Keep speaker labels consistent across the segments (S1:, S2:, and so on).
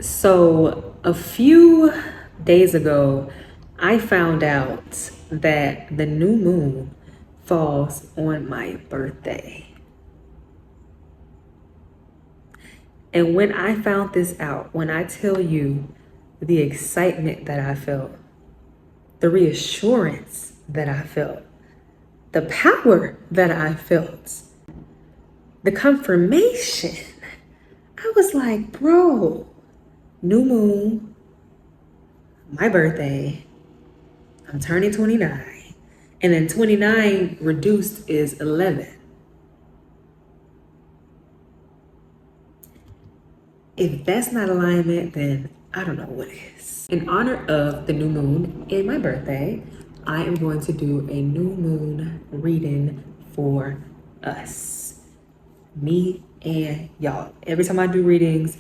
S1: So a few days ago, I found out that the new moon falls on my birthday. And when I found this out, when I tell you the excitement that I felt, the reassurance that I felt, the power that I felt, the confirmation, I was like, bro, new moon, my birthday, I'm turning 29. And then 29 reduced is 11. If that's not alignment, then I don't know what is. In honor of the new moon and my birthday, I am going to do a new moon reading for us. Me and y'all. Every time I do readings,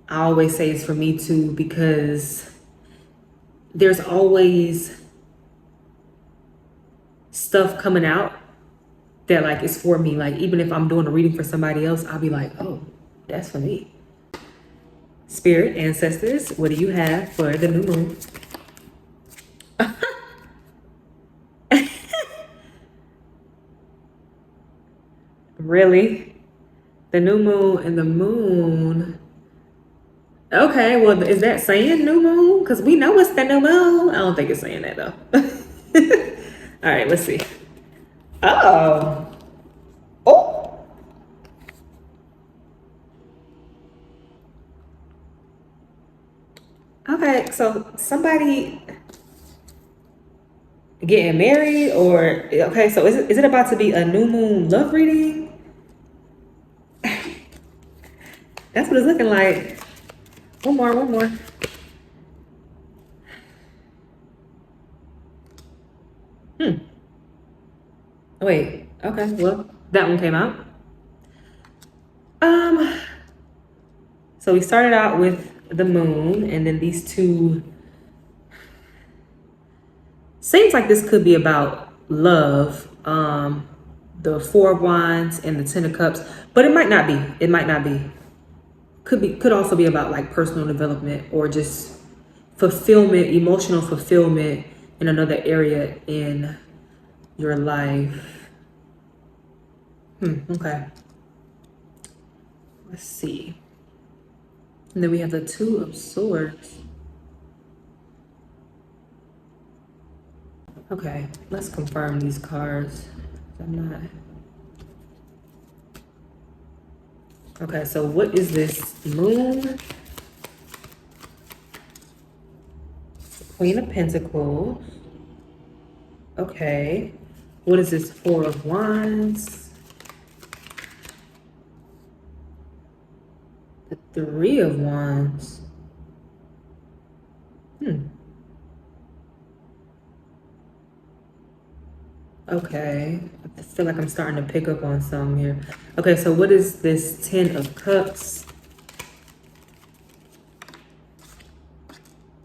S1: I always say it's for me too, because there's always stuff coming out that like is for me. Like even if I'm doing a reading for somebody else, I'll be like, oh, that's for me. Spirit, ancestors, what do you have for the new moon? Really? The new moon and the moon. Okay, well, is that saying new moon? Because we know it's the new moon. I don't think it's saying that though. All right, let's see. Oh. Oh. Okay, so somebody getting married, or okay, so is it about to be a new moon love reading? That's what it's looking like. One more. Wait, okay, well, that one came out. Um, so we started out with the moon, and then these two. Seems like this could be about love. The Four of Wands and the Ten of Cups, but it might not be. It might not be. Could also be about like personal development or just fulfillment, emotional fulfillment in another area in your life. Okay. Let's see. And then we have the Two of Swords. Okay, let's confirm these cards. I'm not. Okay, so what is this moon? Queen of Pentacles. Okay. What is this Four of Wands? The Three of Wands. Okay. I feel like I'm starting to pick up on some here. Okay, so what is this Ten of Cups?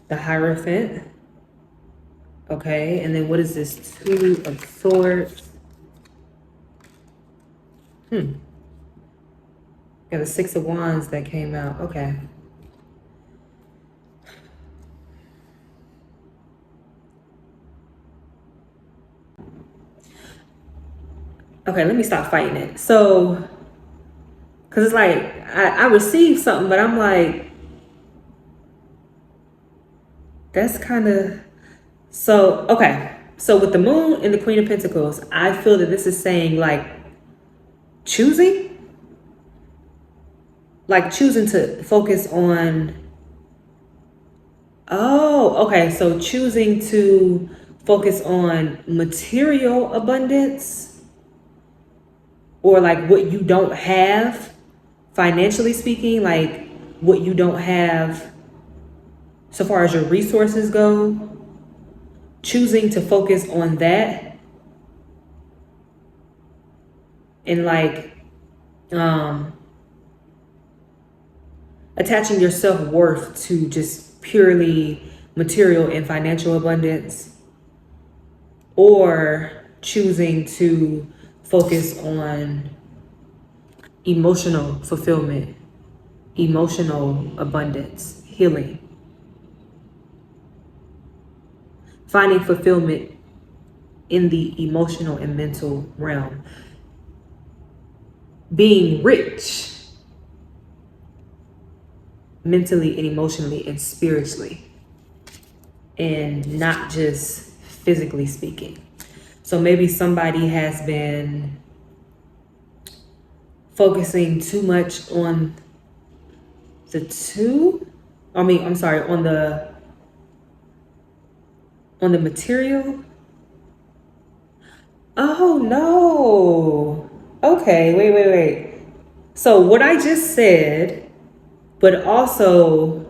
S1: The Hierophant. Okay, and then what is this Two of Swords? Got the Six of Wands that came out. Okay. Okay, let me stop fighting it. So, because it's like, I received something, but I'm like, that's kind of, so, okay. So with the moon and the Queen of Pentacles, I feel that this is saying like choosing to focus on, oh, okay. So choosing to focus on material abundance, or like what you don't have, financially speaking, like what you don't have so far as your resources go, choosing to focus on that, and like attaching your self-worth to just purely material and financial abundance, or choosing to focus on emotional fulfillment, emotional abundance, healing, finding fulfillment in the emotional and mental realm, being rich mentally and emotionally and spiritually, and not just physically speaking. So maybe somebody has been focusing too much on the on the material. Oh no. Okay, wait. So what I just said, but also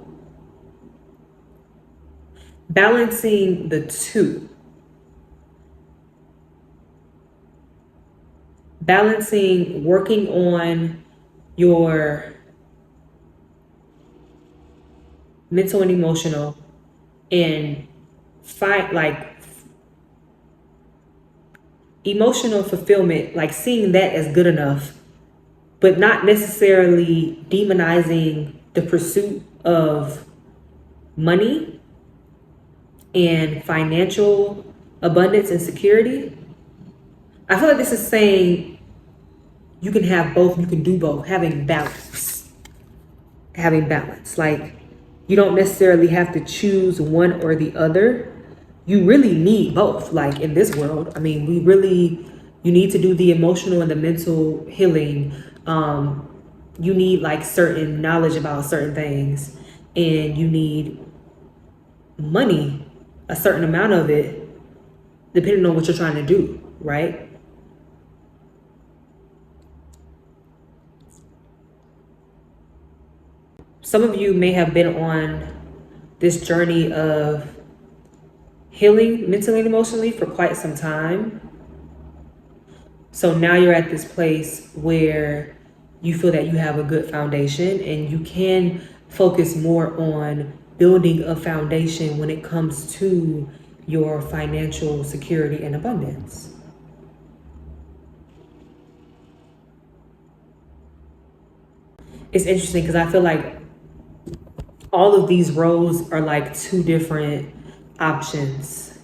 S1: balancing the two. Balancing working on your mental and emotional, and find like emotional fulfillment, like seeing that as good enough, but not necessarily demonizing the pursuit of money and financial abundance and security. I feel like this is saying you can have both, you can do both, having balance. Having balance. Like, you don't necessarily have to choose one or the other. You really need both. Like in this world, I mean, you need to do the emotional and the mental healing. You need like certain knowledge about certain things, and you need money, a certain amount of it, depending on what you're trying to do, right? Some of you may have been on this journey of healing mentally and emotionally for quite some time. So now you're at this place where you feel that you have a good foundation, and you can focus more on building a foundation when it comes to your financial security and abundance. It's interesting because I feel like all of these roles are like two different options.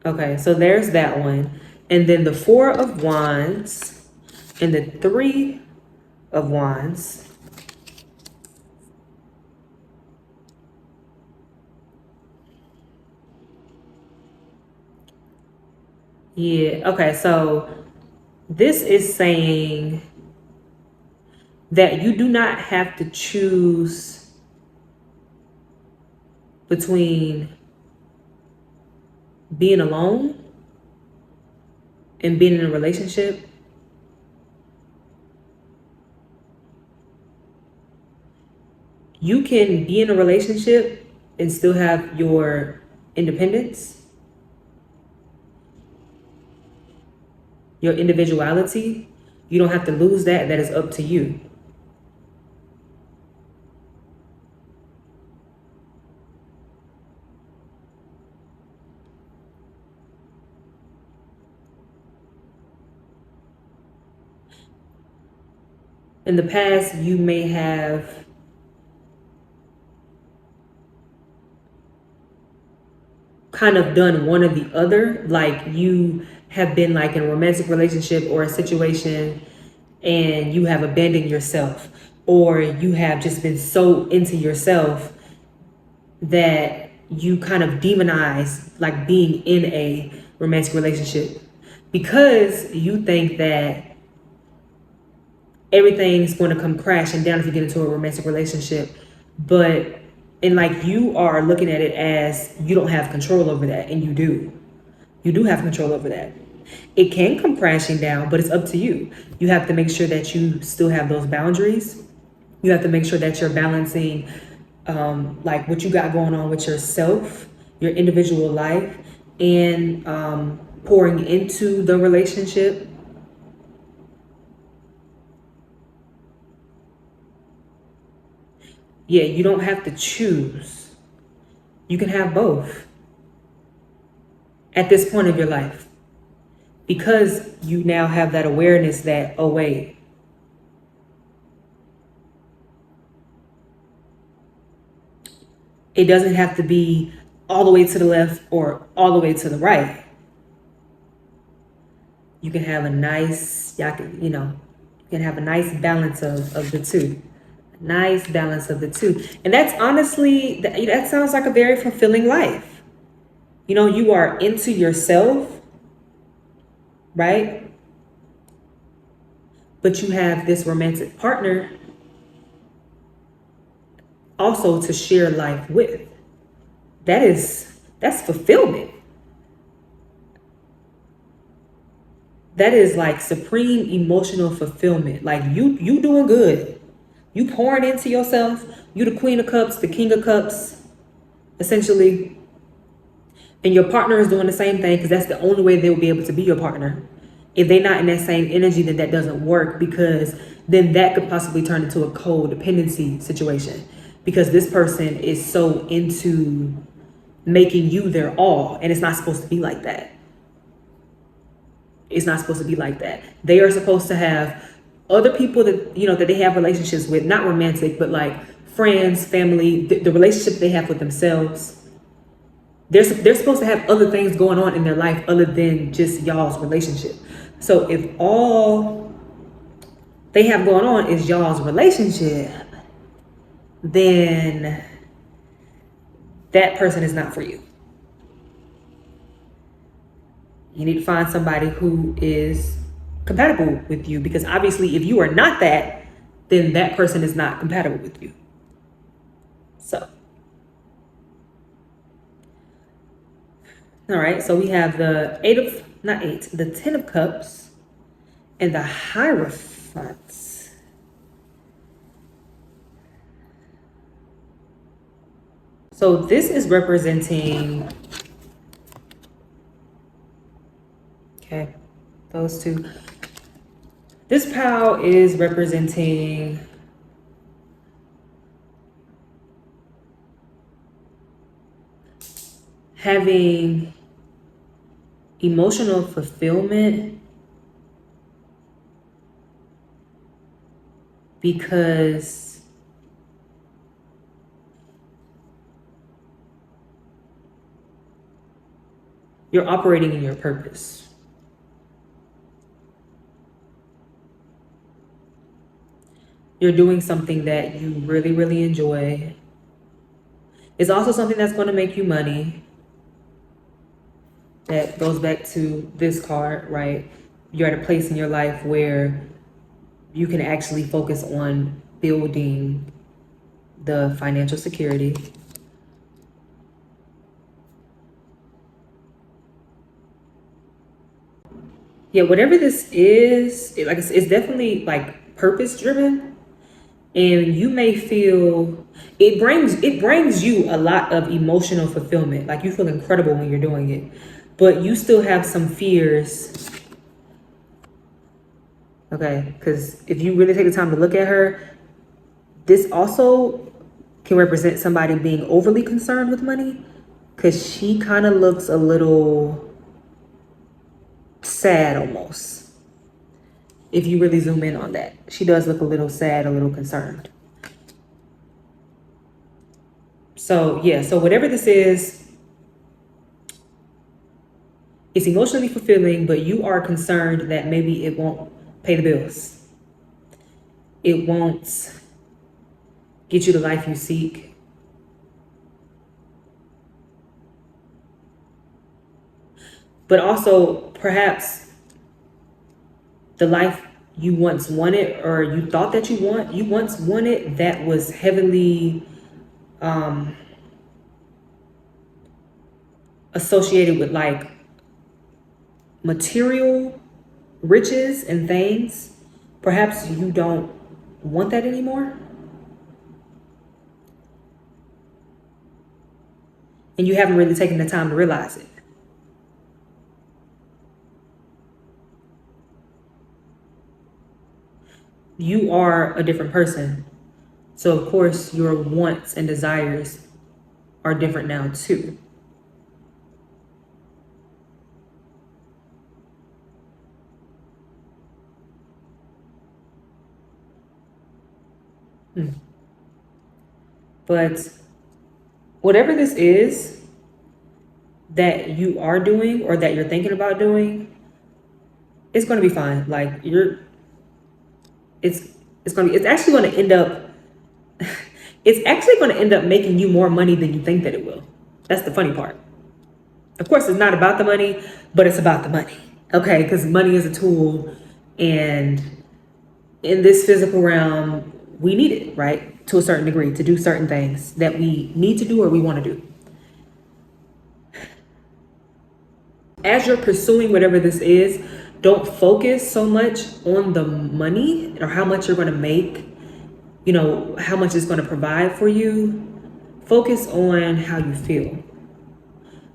S1: Okay, so there's that one. And then the Four of Wands and the Three of Wands. Yeah, okay, so this is saying that you do not have to choose between being alone and being in a relationship. You can be in a relationship and still have your independence, your individuality. You don't have to lose that. That is up to you. In the past, you may have kind of done one or the other. Like you have been like in a romantic relationship or a situation and you have abandoned yourself, or you have just been so into yourself that you kind of demonize like being in a romantic relationship because you think that everything's going to come crashing down if you get into a romantic relationship. But and like you are looking at it as you don't have control over that, and you do have control over that. It can come crashing down, but it's up to you. You have to make sure that you still have those boundaries. You have to make sure that you're balancing like what you got going on with yourself, your individual life, and pouring into the relationship. Yeah, you don't have to choose. You can have both at this point of your life, because you now have that awareness that, oh wait, It doesn't have to be all the way to the left or all the way to the right. You can have a nice, you can have a nice balance of the two. Nice balance of the two. And that's honestly, that sounds like a very fulfilling life. You are into yourself, right? But you have this romantic partner also to share life with. That's fulfillment. That is like supreme emotional fulfillment. Like you doing good. You pouring into yourself. You the queen of cups, the king of cups, essentially. And your partner is doing the same thing because that's the only way they'll be able to be your partner. If they're not in that same energy, then that doesn't work, because then that could possibly turn into a codependency situation, because this person is so into making you their all, and it's not supposed to be like that. It's not supposed to be like that. They are supposed to have other people that they have relationships with, not romantic, but like friends, family, the relationship they have with themselves. They're supposed to have other things going on in their life other than just y'all's relationship. So if all they have going on is y'all's relationship, then that person is not for you. You need to find somebody who is compatible with you, because obviously if you are not that, then that person is not compatible with you. So, all right, so we have the the 10 of cups and the Hierophant. So this is representing, okay, those two. This pile is representing having emotional fulfillment because you're operating in your purpose. You're doing something that you really, really enjoy. It's also something that's going to make you money. That goes back to this card, right? You're at a place in your life where you can actually focus on building the financial security. Yeah, whatever this is, like it's definitely like purpose driven, and you may feel it brings you a lot of emotional fulfillment. Like you feel incredible when you're doing it, but you still have some fears. Okay, because if you really take the time to look at her, this also can represent somebody being overly concerned with money, because she kind of looks a little sad almost. If you really zoom in on that, she does look a little sad, a little concerned. So yeah, so whatever this is, it's emotionally fulfilling, but you are concerned that maybe it won't pay the bills. It won't get you the life you seek. But also perhaps the life you once wanted, or you thought that you once wanted, that was heavily associated with like material riches and things. Perhaps you don't want that anymore. And you haven't really taken the time to realize it. You are a different person. So of course your wants and desires are different now too. But whatever this is that you are doing or that you're thinking about doing, it's going to be fine. Like it's actually going to end up, it's actually going to end up making you more money than you think that it will. That's the funny part. Of course, it's not about the money, but it's about the money. Okay, because money is a tool, and in this physical realm, we need it, right? To a certain degree, to do certain things that we need to do or we want to do. As you're pursuing whatever this is, don't focus so much on the money or how much you're going to make, you know, how much it's going to provide for you. Focus on how you feel.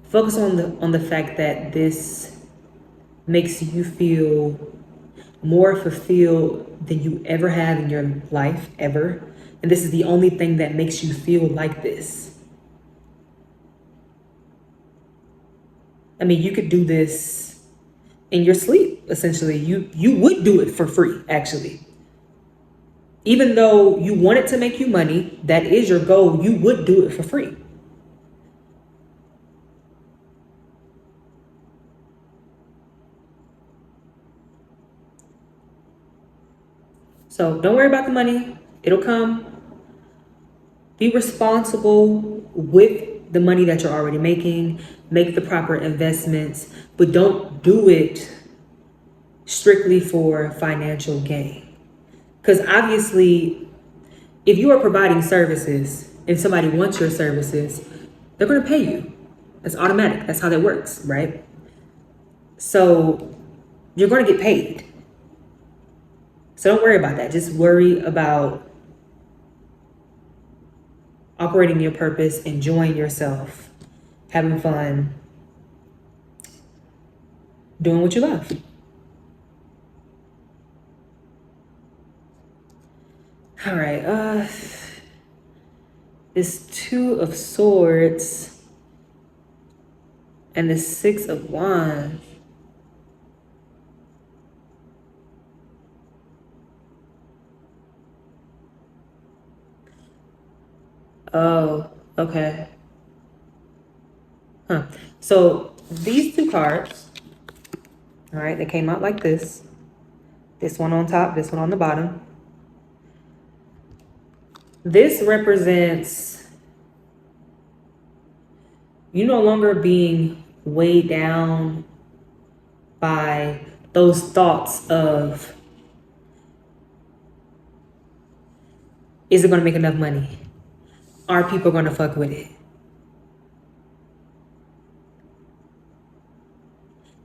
S1: Focus on the fact that this makes you feel more fulfilled than you ever have in your life, ever. And this is the only thing that makes you feel like this. I mean, you could do this in your sleep, essentially. You would do it for free, actually. Even though you want it to make you money, that is your goal, you would do it for free. So don't worry about the money. It'll come. Be responsible with the money that you're already making. Make the proper investments, but don't do it strictly for financial gain. Because obviously, if you are providing services and somebody wants your services, they're going to pay you. That's automatic. That's how that works, right? So you're going to get paid. So don't worry about that. Just worry about operating your purpose, enjoying yourself, having fun, doing what you love. All right. This Two of Swords and the Six of Wands. Oh, okay. So these two cards, all right, they came out like this. This one on top, this one on the bottom. This represents you no longer being weighed down by those thoughts of, is it going to make enough money? Are people going to fuck with it?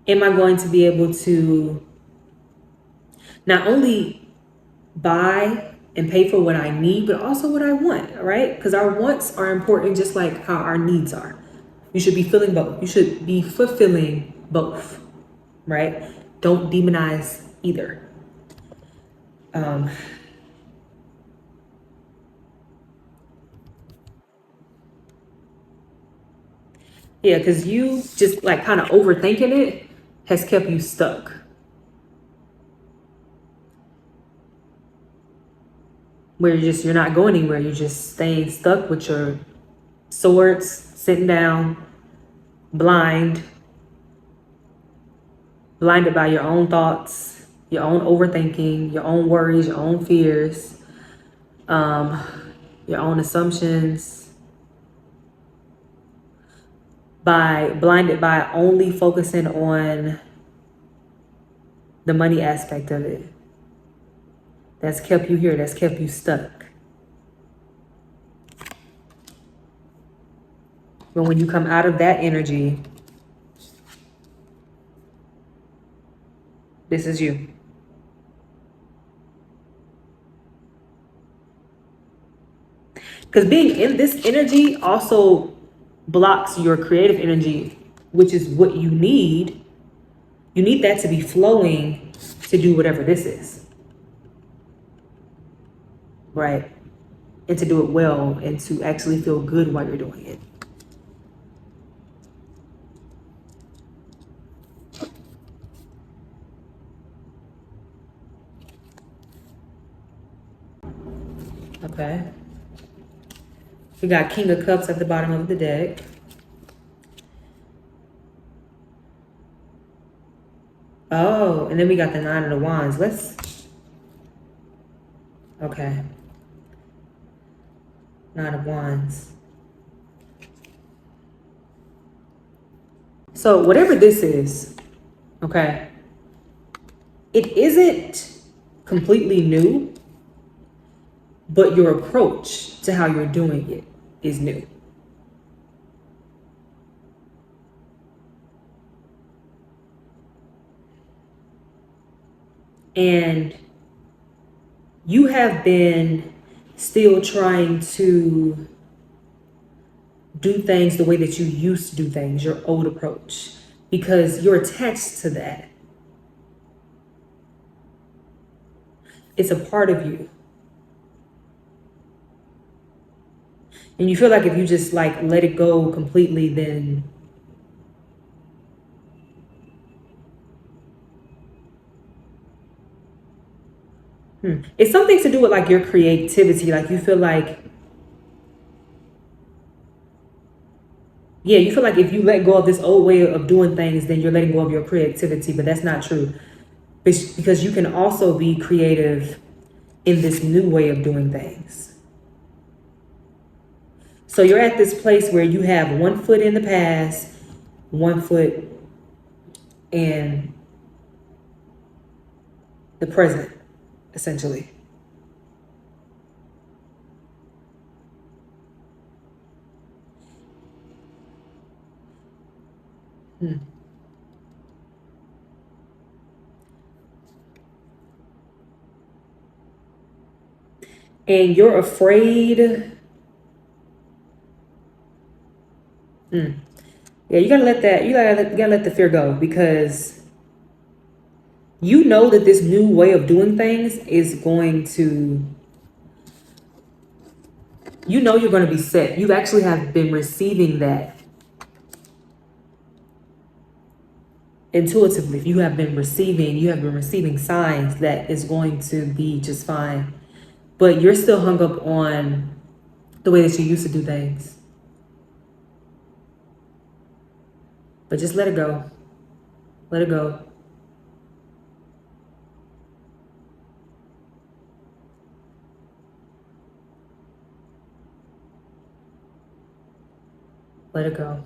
S1: Am I going to be able to not only buy and pay for what I need, but also what I want, right? Because our wants are important just like how our needs are. You should be feeling both. You should be fulfilling both, right? Don't demonize either. Yeah, because you just like kind of overthinking it has kept you stuck. Where you're not going anywhere. You're just staying stuck with your swords, sitting down, blinded by your own thoughts, your own overthinking, your own worries, your own fears, your own assumptions. Blinded by only focusing on the money aspect of it. That's kept you here. That's kept you stuck. But when you come out of that energy, this is you. Because being in this energy also blocks your creative energy, which is what you need. You need that to be flowing to do whatever this is. Right? And to do it well and to actually feel good while you're doing it. Okay. We got King of Cups at the bottom of the deck. Oh, and then we got the Nine of the Wands. Okay. Nine of Wands. So whatever this is, okay, it isn't completely new, but your approach to how you're doing it is new. And you have been still trying to do things the way that you used to do things, your old approach, because you're attached to that. It's a part of you. And you feel like if you just like let it go completely, then it's something to do with like your creativity. Like you feel like, yeah, you feel like if you let go of this old way of doing things, then you're letting go of your creativity, but that's not true. Because you can also be creative in this new way of doing things. So you're at this place where you have 1 foot in the past, 1 foot in the present, essentially. And you're afraid. Yeah, you gotta let that, you gotta let the fear go, because you know that this new way of doing things is going to, you know, you're going to be set. You actually have been receiving that intuitively. You have been receiving signs that it's going to be just fine. But you're still hung up on the way that you used to do things. But just let it go. Let it go. Let it go.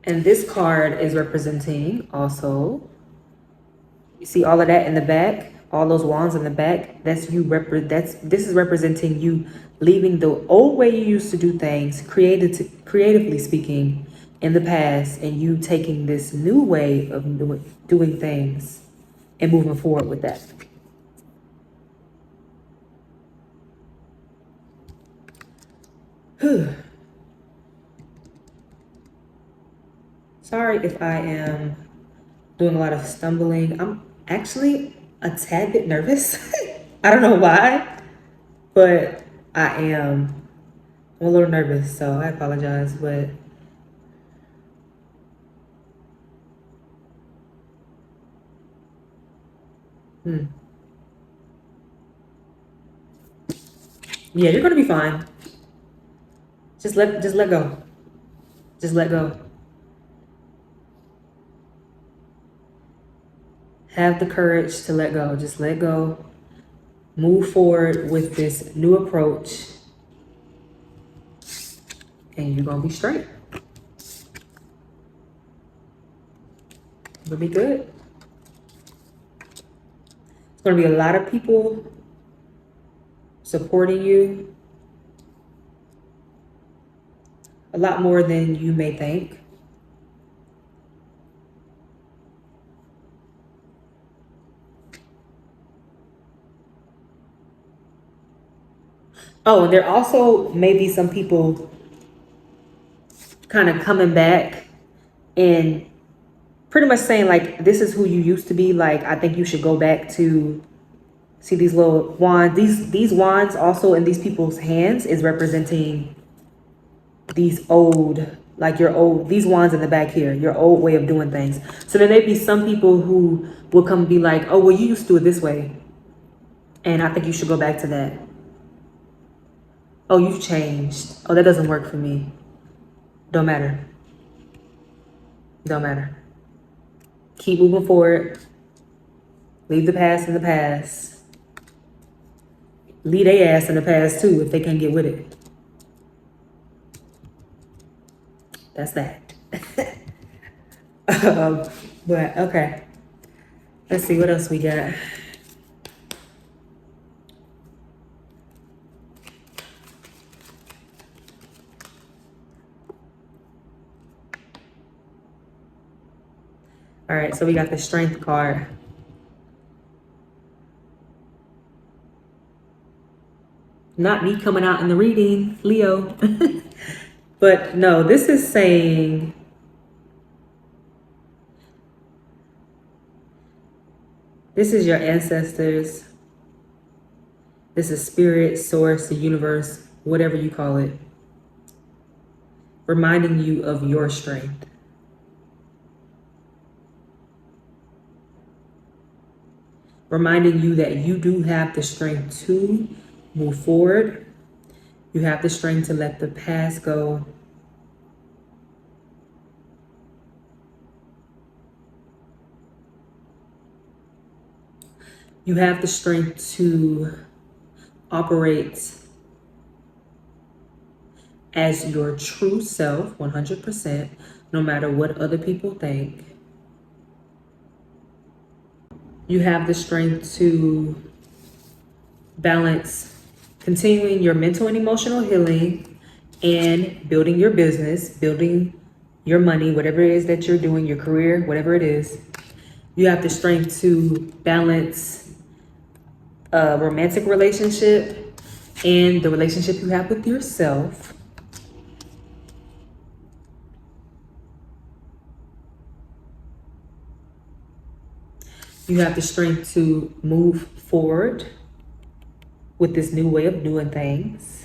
S1: And this card is representing also, you see all of that in the back, all those wands in the back, that's you this is representing you leaving the old way you used to do things, creatively speaking, in the past, and you taking this new way of doing things and moving forward with that. Sorry if I am doing a lot of stumbling. I'm actually a tad bit nervous. I don't know why, but I'm a little nervous, so I apologize, but yeah, you're gonna be fine. Just let go. Just let go. Have the courage to let go. Just let go. Move forward with this new approach, and you're gonna be straight. You'll be good. There's gonna be a lot of people supporting you. A lot more than you may think. Oh, and there also may be some people kind of coming back and pretty much saying like, this is who you used to be. Like, I think you should go back to, see these little wands. These wands also in these people's hands is representing these old, like your old, these wands in the back here, your old way of doing things. So there may be some people who will come and be like, oh, well, you used to do it this way. And I think you should go back to that. Oh, you've changed. Oh, that doesn't work for me. Don't matter. Don't matter. Keep moving forward. Leave the past in the past. Leave their ass in the past too if they can't get with it. That's that. But okay. Let's see what else we got. All right, so we got the Strength card. Not me coming out in the reading, Leo. But no, this is saying this is your ancestors. This is spirit, source, the universe, whatever you call it, reminding you of your strength. Reminding you that you do have the strength to move forward. You have the strength to let the past go. You have the strength to operate as your true self, 100%, no matter what other people think. You have the strength to balance continuing your mental and emotional healing and building your business, building your money, whatever it is that you're doing, your career, whatever it is. You have the strength to balance a romantic relationship and the relationship you have with yourself. You have the strength to move forward with this new way of doing things.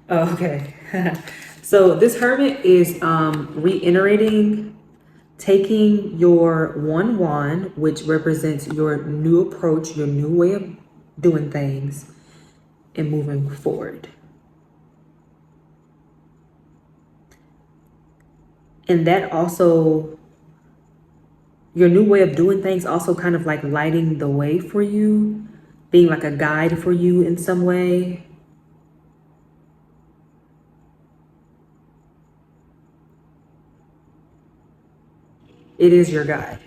S1: Oh, okay. So this hermit is reiterating, taking your one wand, which represents your new approach, your new way of doing things, and moving forward. And that also, your new way of doing things also kind of like lighting the way for you, being like a guide for you in some way. It is your guide.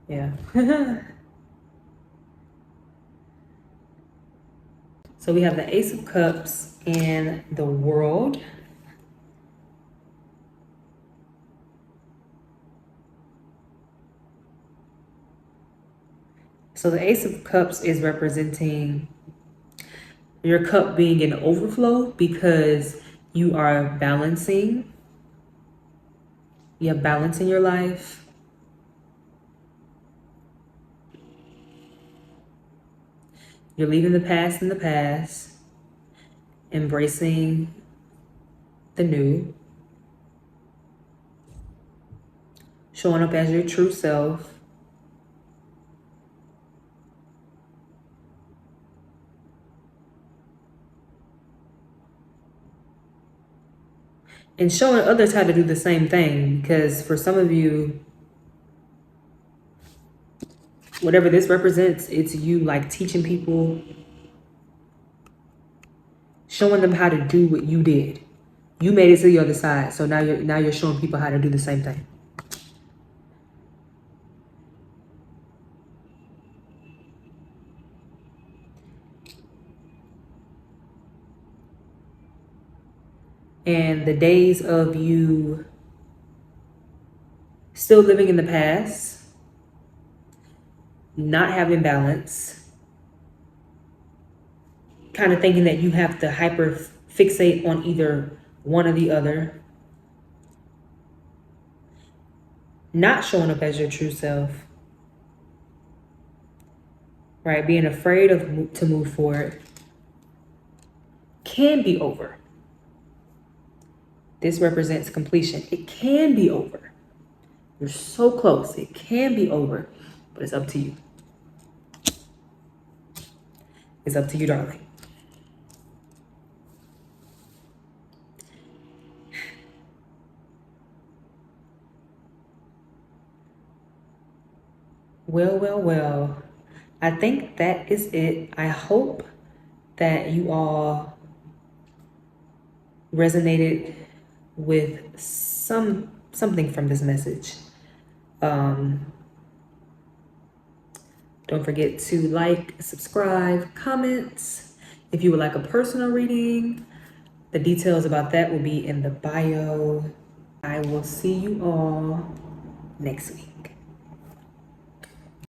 S1: Yeah. So we have the Ace of Cups and the World. So the Ace of Cups is representing your cup being in overflow because you are balancing. You have balance in your life. You're leaving the past in the past, embracing the new, showing up as your true self. And showing others how to do the same thing, because for some of you, whatever this represents, it's you like teaching people, showing them how to do what you did, You made it to the other side. So now you're showing people how to do the same thing. And the days of you still living in the past, not having balance, kind of thinking that you have to hyper fixate on either one or the other, not showing up as your true self, right? Being afraid to move forward can be over. This represents completion. It can be over. You're so close. It can be over, but it's up to you. It's up to you, darling. Well. I think that is it. I hope that you all resonated with something from this message. Don't forget to like, subscribe, comments. If you would like a personal reading, the details about that will be in the bio. I will see you all next week.